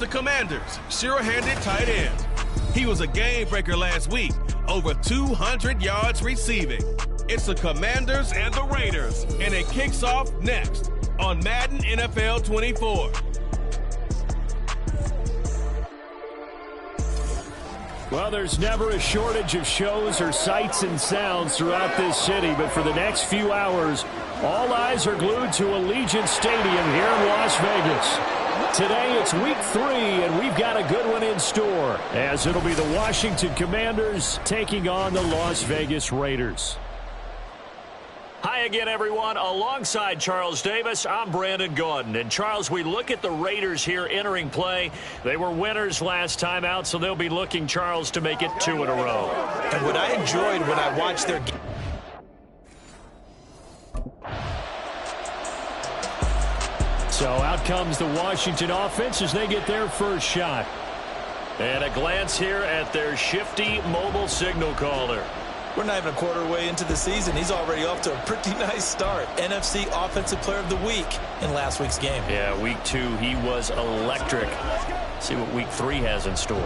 The Commanders' sure-handed tight end. He was a game-breaker last week, over 200 yards receiving. It's the Commanders and the Raiders, and it kicks off next on Madden NFL 24. Well, there's never a shortage of shows or sights and sounds throughout this city, but for the next few hours, all eyes are glued to Allegiant Stadium here in Las Vegas. Today it's week 3, and we've got a good one in store, as it'll be the Washington Commanders taking on the Las Vegas Raiders. Hi again, everyone. Alongside Charles Davis, I'm Brandon Gaudin. And, Charles, we look at the Raiders here entering play. They were winners last time out, so they'll be looking, Charles, to make it 2 in a row. And what I enjoyed when I watched their game. So out comes the Washington offense as they get their first shot. And a glance here at their shifty mobile signal caller. We're not even a quarter way into the season. He's already off to a pretty nice start. NFC Offensive Player of the Week in last week's game. Yeah, week 2, he was electric. See what week 3 has in store.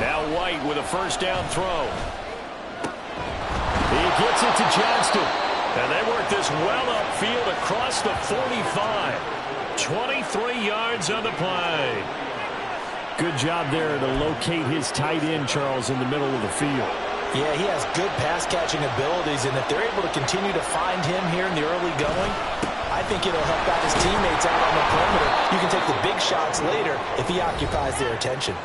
Now White with a first down throw. He gets it to Johnston. And they work this well upfield across the 45. 23 yards on the play. Good job there to locate his tight end, Charles, in the middle of the field. Yeah, he has good pass-catching abilities, and if they're able to continue to find him here in the early going, I think it'll help out his teammates out on the perimeter. You can take the big shots later if he occupies their attention.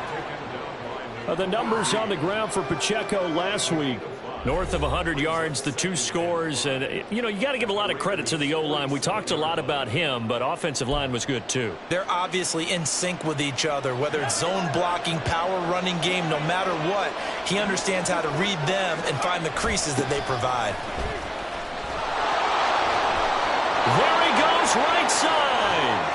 The numbers on the ground for Pacheco last week. North of 100 yards, the 2 scores. And, you got to give a lot of credit to the O-line. We talked a lot about him, but offensive line was good too. They're obviously in sync with each other, whether it's zone blocking, power running game, no matter what. He understands how to read them and find the creases that they provide. There he goes, right side.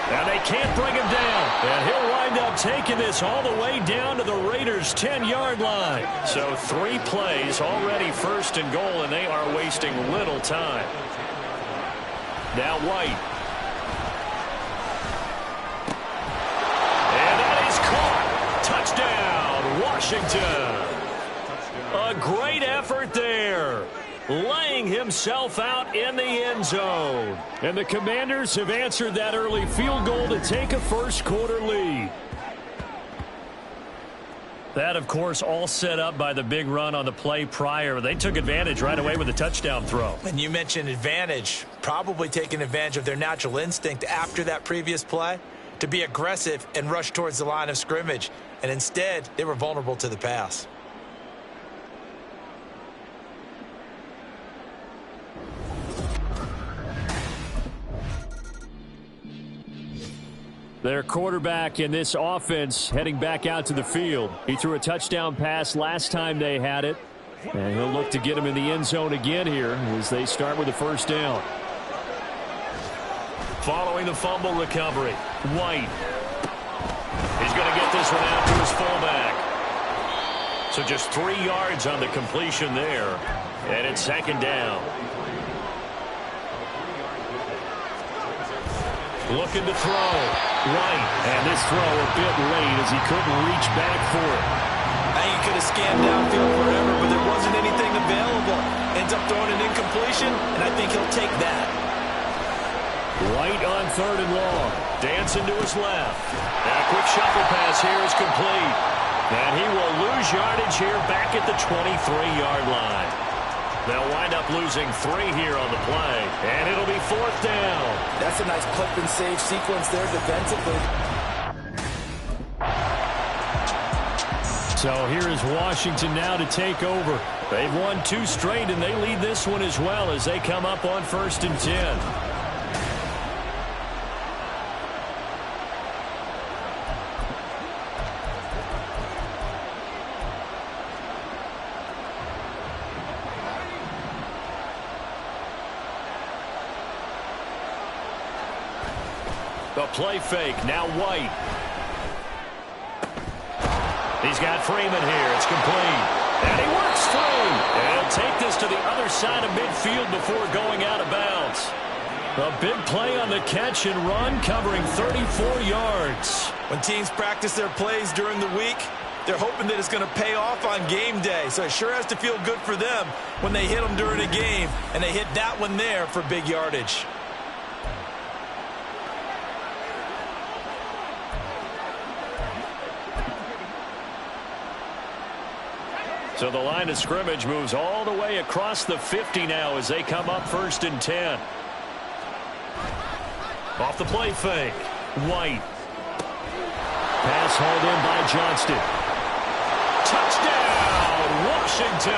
And they can't bring him down. And he'll wind up taking this all the way down to the Raiders' 10-yard line. So 3 plays already first and goal, and they are wasting little time. Now White. And that is caught. Touchdown, Washington. A great effort there. Laying himself out in the end zone. And the Commanders have answered that early field goal to take a first-quarter lead. That, of course, all set up by the big run on the play prior. They took advantage right away with a touchdown throw. And you mentioned advantage, probably taking advantage of their natural instinct after that previous play to be aggressive and rush towards the line of scrimmage. And instead, they were vulnerable to the pass. Their quarterback in this offense heading back out to the field. He threw a touchdown pass last time they had it. And he'll look to get him in the end zone again here as they start with the first down. Following the fumble recovery, White. He's going to get this one out to his fullback. So just 3 yards on the completion there. And it's second down. Looking to throw. White. And this throw a bit late as he couldn't reach back for it. I think he could have scanned downfield forever, but there wasn't anything available. Ends up throwing an incompletion, and I think he'll take that. White on 3rd and long. Dancing to his left. And a quick shuffle pass here is complete. And he will lose yardage here back at the 23-yard line. They'll wind up losing 3 here on the play. And it'll be 4th down. That's a nice clip and save sequence there defensively. So here is Washington now to take over. They've won 2 straight, and they lead this one as well as they come up on 1st and 10. The play fake, now White. He's got Freeman here. It's complete. And he works through. And he'll take this to the other side of midfield before going out of bounds. A big play on the catch and run, covering 34 yards. When teams practice their plays during the week, they're hoping that it's going to pay off on game day. So it sure has to feel good for them when they hit them during a game, and they hit that one there for big yardage. So the line of scrimmage moves all the way across the 50 now as they come up 1st and 10. Off the play fake. White. Pass hauled in by Johnston. Touchdown, Washington.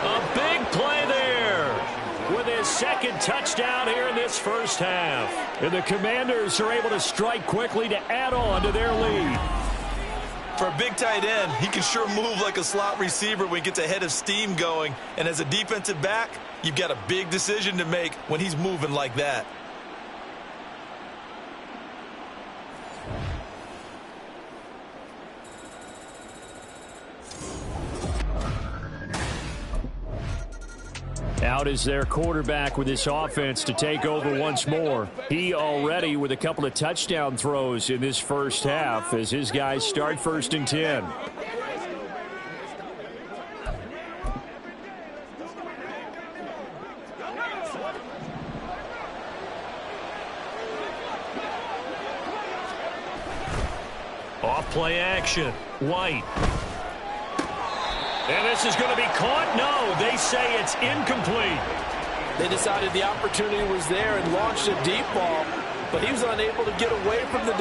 A big play there with his second touchdown here in this first half. And the Commanders are able to strike quickly to add on to their lead. For a big tight end, he can sure move like a slot receiver when he gets a head of steam going. And as a defensive back, you've got a big decision to make when he's moving like that. Out is their quarterback with this offense to take over once more. He already with a couple of touchdown throws in this first half as his guys start 1st and 10. Off play action. White. And this is going to be caught? No, they say it's incomplete. They decided the opportunity was there and launched a deep ball, but he was unable to get away from the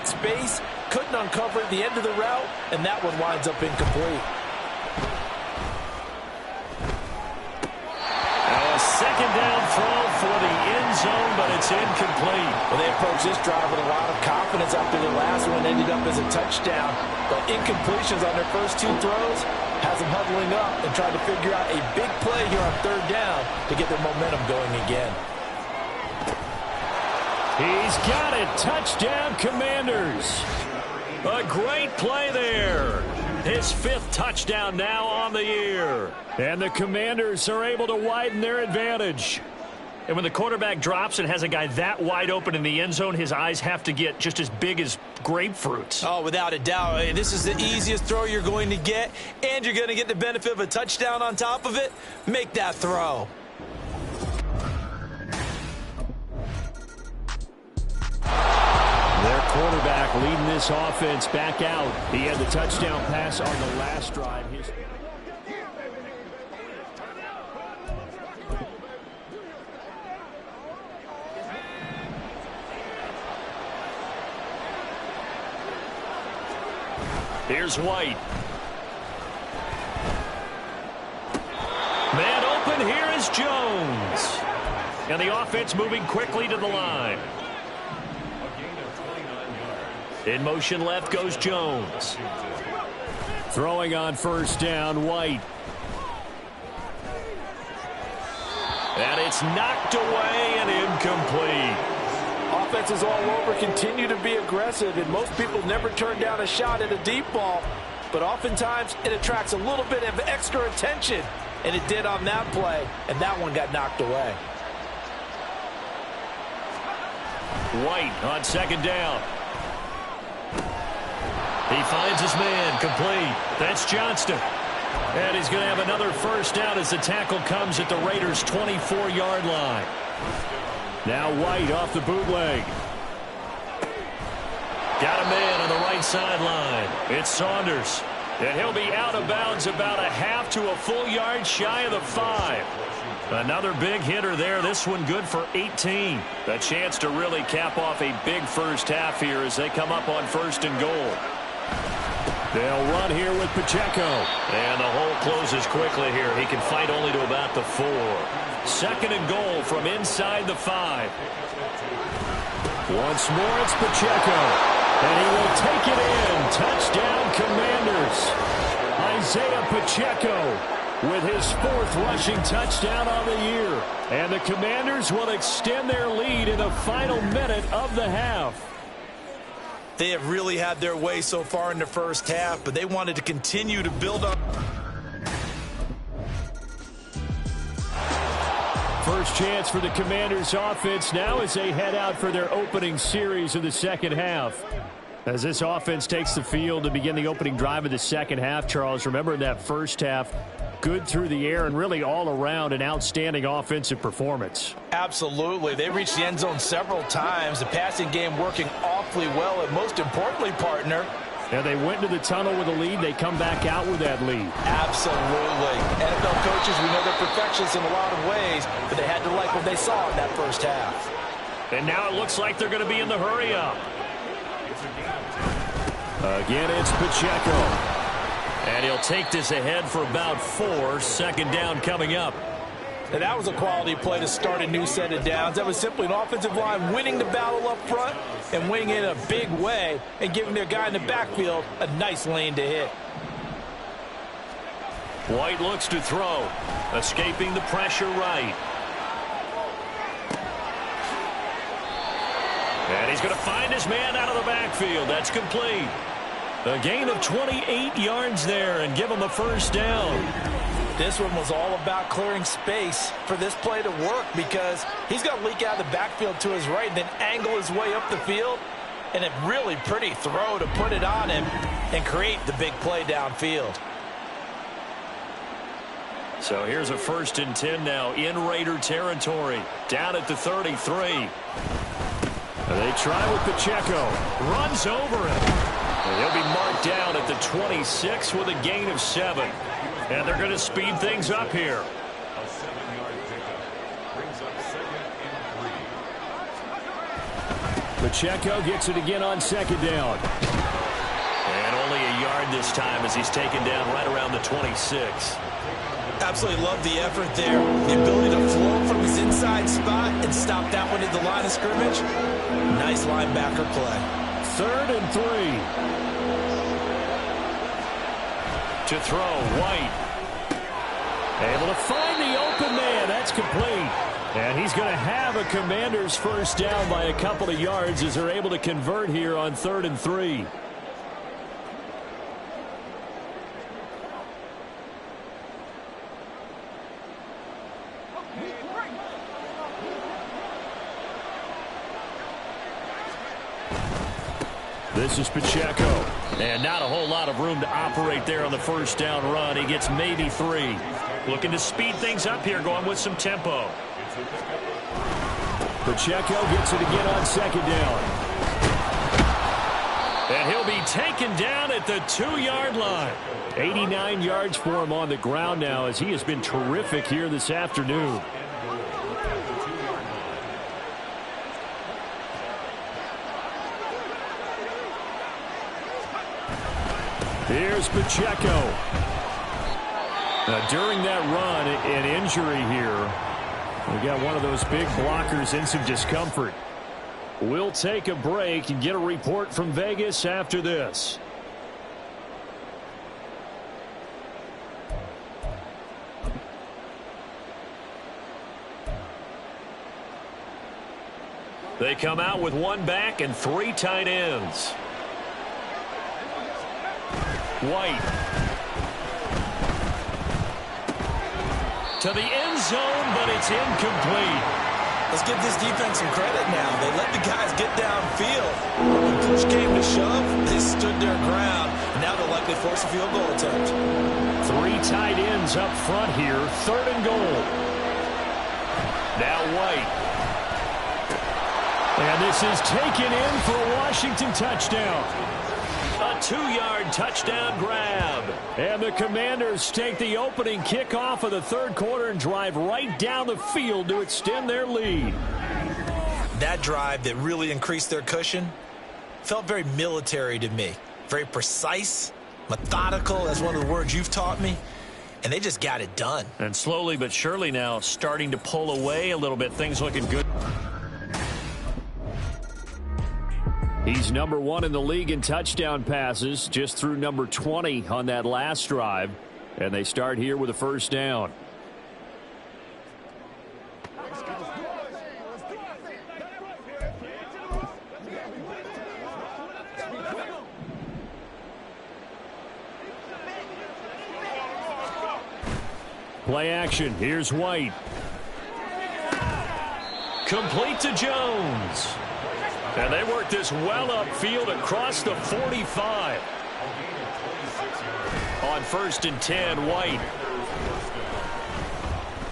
space, couldn't uncover the end of the route, and that one winds up incomplete. Now a second down throw for the end zone, but it's incomplete. Well, they approached this drive with a lot of confidence after the last one ended up as a touchdown. But incompletions on their first 2 throws has them huddling up and trying to figure out a big play here on 3rd down to get their momentum going again. He's got it. Touchdown, Commanders. A great play there. His 5th touchdown now on the year. And the Commanders are able to widen their advantage. And when the quarterback drops and has a guy that wide open in the end zone, his eyes have to get just as big as grapefruits. Oh, without a doubt. This is the easiest throw you're going to get, and you're going to get the benefit of a touchdown on top of it. Make that throw. Their quarterback leading this offense back out. He had the touchdown pass on the last drive. Here's White. Man open, here is Jones. And the offense moving quickly to the line. In motion left goes Jones. Throwing on 1st down, White. And it's knocked away and incomplete. Offenses all over continue to be aggressive, and most people never turn down a shot at a deep ball. But oftentimes, it attracts a little bit of extra attention, and it did on that play, and that one got knocked away. White on 2nd down. He finds his man, complete. That's Johnston. And he's going to have another 1st down as the tackle comes at the Raiders' 24-yard line. Now White off the bootleg. Got a man on the right sideline. It's Saunders. And he'll be out of bounds about a half to a full yard shy of the 5. Another big hitter there. This one good for 18. A chance to really cap off a big first half here as they come up on 1st and goal. They'll run here with Pacheco. And the hole closes quickly here. He can fight only to about the 4. 2nd and goal from inside the 5. Once more, it's Pacheco. And he will take it in. Touchdown, Commanders. Isaiah Pacheco with his 4th rushing touchdown on the year. And the Commanders will extend their lead in the final minute of the half. They have really had their way so far in the first half, but they wanted to continue to build up. First chance for the Commanders offense now as they head out for their opening series of the second half. As this offense takes the field to begin the opening drive of the second half, Charles, remember in that first half, good through the air and really all around an outstanding offensive performance. Absolutely. They reached the end zone several times. The passing game working awfully well, and most importantly, partner, and they went into the tunnel with a lead. They come back out with that lead. Absolutely. NFL coaches, we know they're perfectionists in a lot of ways, but they had to like what they saw in that first half. And now it looks like they're going to be in the hurry-up. Again, it's Pacheco. And he'll take this ahead for about 4. Second down coming up. And that was a quality play to start a new set of downs. That was simply an offensive line winning the battle up front and winning it in a big way and giving their guy in the backfield a nice lane to hit. White looks to throw. Escaping the pressure right. And he's going to find his man out of the backfield. That's complete. A gain of 28 yards there and give him a first down. This one was all about clearing space for this play to work because he's going to leak out of the backfield to his right and then angle his way up the field. And a really pretty throw to put it on him and create the big play downfield. So here's a 1st and 10 now in Raider territory. Down at the 33. They try with Pacheco. Runs over him. And he'll be marked down at the 26 with a gain of 7. And they're going to speed things up here. Pacheco gets it again on 2nd down. And only a yard this time as he's taken down right around the 26. Absolutely love the effort there. The ability to flow from his inside spot and stop that one at the line of scrimmage. Nice linebacker play. 3rd and 3. To throw, White. Able to find the open man. That's complete. And he's going to have a Commander's first down by a couple of yards as they're able to convert here on 3rd and 3. This is Pacheco. And not a whole lot of room to operate there on the first down run. He gets maybe 3. Looking to speed things up here, going with some tempo. Pacheco gets it again on 2nd down. And he'll be taken down at the 2-yard line. 89 yards for him on the ground now as he has been terrific here this afternoon. Here's Pacheco. Now, during that run, an injury here. We got one of those big blockers in some discomfort. We'll take a break and get a report from Vegas after this. They come out with 1 back and 3 tight ends. White. To the end zone, but it's incomplete. Let's give this defense some credit now. They let the guys get downfield. When push came to shove, they stood their ground. Now they'll likely force a field goal attempt. 3 tight ends up front here. 3rd and goal. Now White. And this is taken in for a Washington touchdown. A 2-yard touchdown grab. And the Commanders take the opening kickoff of the 3rd quarter and drive right down the field to extend their lead. That drive that really increased their cushion felt very military to me. Very precise, methodical. That's one of the words you've taught me. And they just got it done. And slowly but surely now starting to pull away a little bit. Things looking good. He's #1 in the league in touchdown passes, just through number 20 on that last drive. And they start here with a first down. Play action. Here's White. Complete to Jones. And they work this well upfield across the 45. On 1st and 10, White.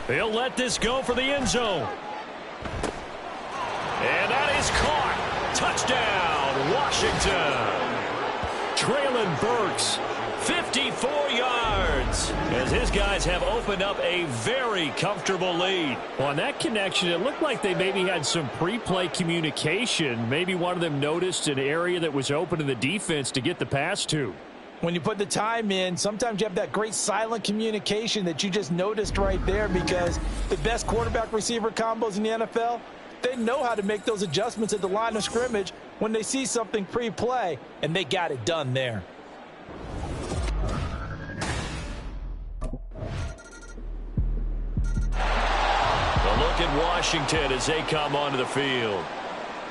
He'll let this go for the end zone. And that is caught. Touchdown, Washington. Traylon Burks, 54 yards, as his guys have opened up a very comfortable lead. Well, on that connection, it looked like they maybe had some pre-play communication. Maybe one of them noticed an area that was open to the defense to get the pass to. When you put the time in, sometimes you have that great silent communication that you just noticed right there, because the best quarterback-receiver combos in the NFL, they know how to make those adjustments at the line of scrimmage when they see something pre-play, and they got it done there. At Washington as they come onto the field.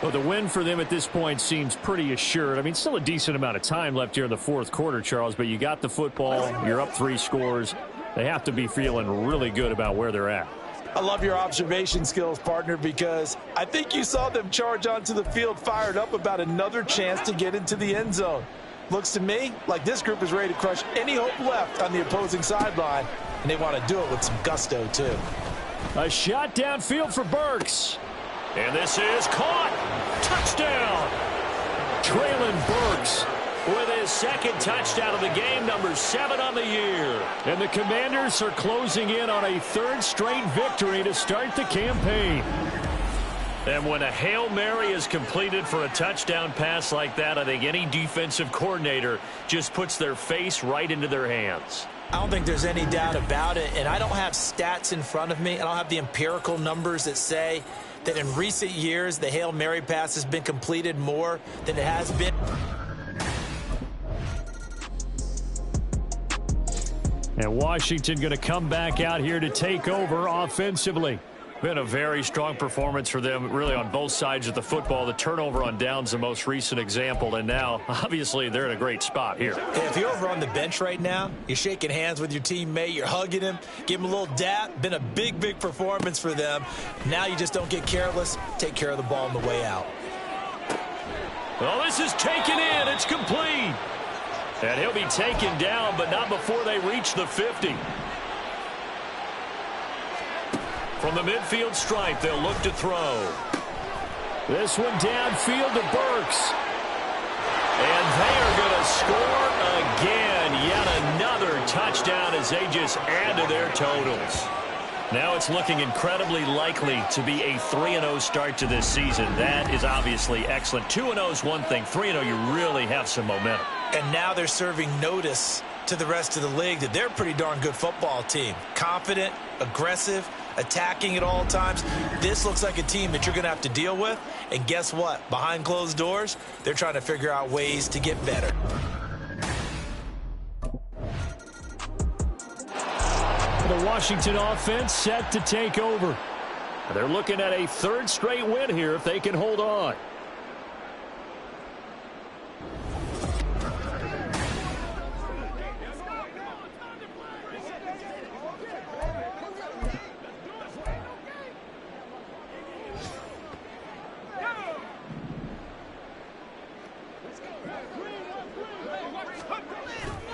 Well, the win for them at this point seems pretty assured. I mean, still a decent amount of time left here in the fourth quarter, Charles, but you got the football, you're up 3 scores. They have to be feeling really good about where they're at. I love your observation skills, partner, because I think you saw them charge onto the field fired up about another chance to get into the end zone. Looks to me like this group is ready to crush any hope left on the opposing sideline, and they want to do it with some gusto, too. A shot downfield for Burks. And this is caught. Touchdown. Traylon Burks with his second touchdown of the game, number 7 on the year. And the Commanders are closing in on a 3rd straight victory to start the campaign. And when a Hail Mary is completed for a touchdown pass like that, I think any defensive coordinator just puts their face right into their hands. I don't think there's any doubt about it, and I don't have stats in front of me. I don't have the empirical numbers that say that in recent years the Hail Mary pass has been completed more than it has been. And Washington going to come back out here to take over offensively. Been a very strong performance for them, really, on both sides of the football. The turnover on downs, the most recent example, and now, obviously, they're in a great spot here. If you're over on the bench right now, you're shaking hands with your teammate, you're hugging him, give him a little dap. Been a big, big performance for them. Now you just don't get careless. Take care of the ball on the way out. Well, this is taken in. It's complete. And he'll be taken down, but not before they reach the 50. From the midfield stripe, they'll look to throw. This one downfield to Burks. And they are going to score again. Yet another touchdown as they just add to their totals. Now it's looking incredibly likely to be a 3-0 start to this season. That is obviously excellent. 2-0 is one thing. 3-0, you really have some momentum. And now they're serving notice to the rest of the league that they're a pretty darn good football team. Confident, aggressive, attacking at all times. This looks like a team that you're going to have to deal with. And guess what? Behind closed doors, they're trying to figure out ways to get better. The Washington offense set to take over. They're looking at a 3rd straight win here if they can hold on.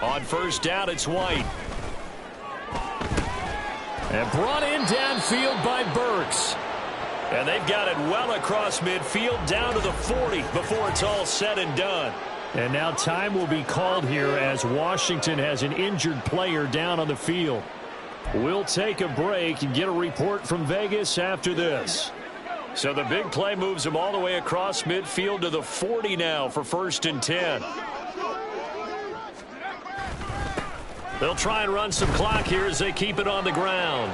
On 1st down, it's White. And brought in downfield by Burks. And they've got it well across midfield down to the 40 before it's all said and done. And now time will be called here as Washington has an injured player down on the field. We'll take a break and get a report from Vegas after this. So the big play moves them all the way across midfield to the 40 now for 1st and 10. They'll try and run some clock here as they keep it on the ground.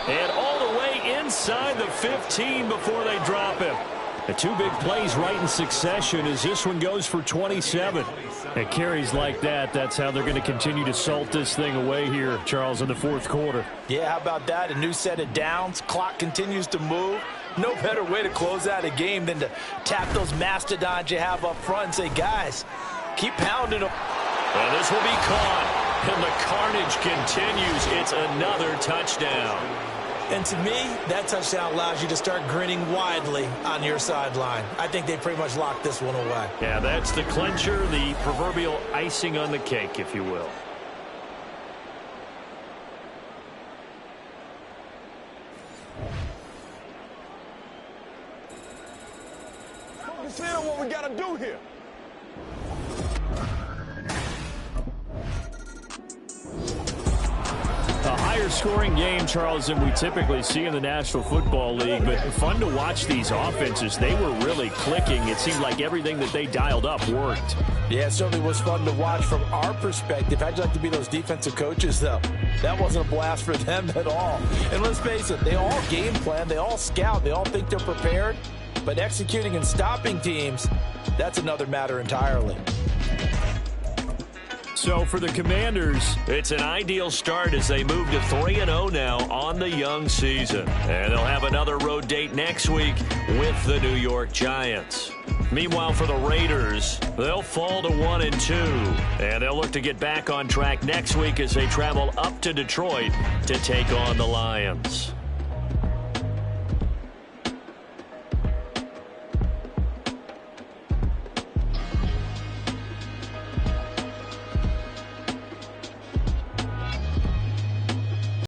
And all the way inside the 15 before they drop him. The two big plays right in succession as this one goes for 27. It carries like that. That's how they're going to continue to salt this thing away here, Charles, in the fourth quarter. Yeah, how about that? A new set of downs. Clock continues to move. No better way to close out a game than to tap those mastodons you have up front and say, guys, keep pounding them. And this will be caught. And the carnage continues. It's another touchdown. And to me, that touchdown allows you to start grinning widely on your sideline. I think they pretty much locked this one away. Yeah, that's the clincher, the proverbial icing on the cake, if you will. Focus in on what we got to do here. A higher scoring game, Charles, than we typically see in the National Football League, but fun to watch these offenses. They were really clicking. It seemed like everything that they dialed up worked. Yeah, it certainly was fun to watch from our perspective. How'd you like to be those defensive coaches, though? That wasn't a blast for them at all. And let's face it, they all game plan, they all scout, they all think they're prepared, but executing and stopping teams, that's another matter entirely. So for the Commanders, it's an ideal start as they move to 3-0 now on the young season. And they'll have another road date next week with the New York Giants. Meanwhile, for the Raiders, they'll fall to 1-2. And they'll look to get back on track next week as they travel up to Detroit to take on the Lions.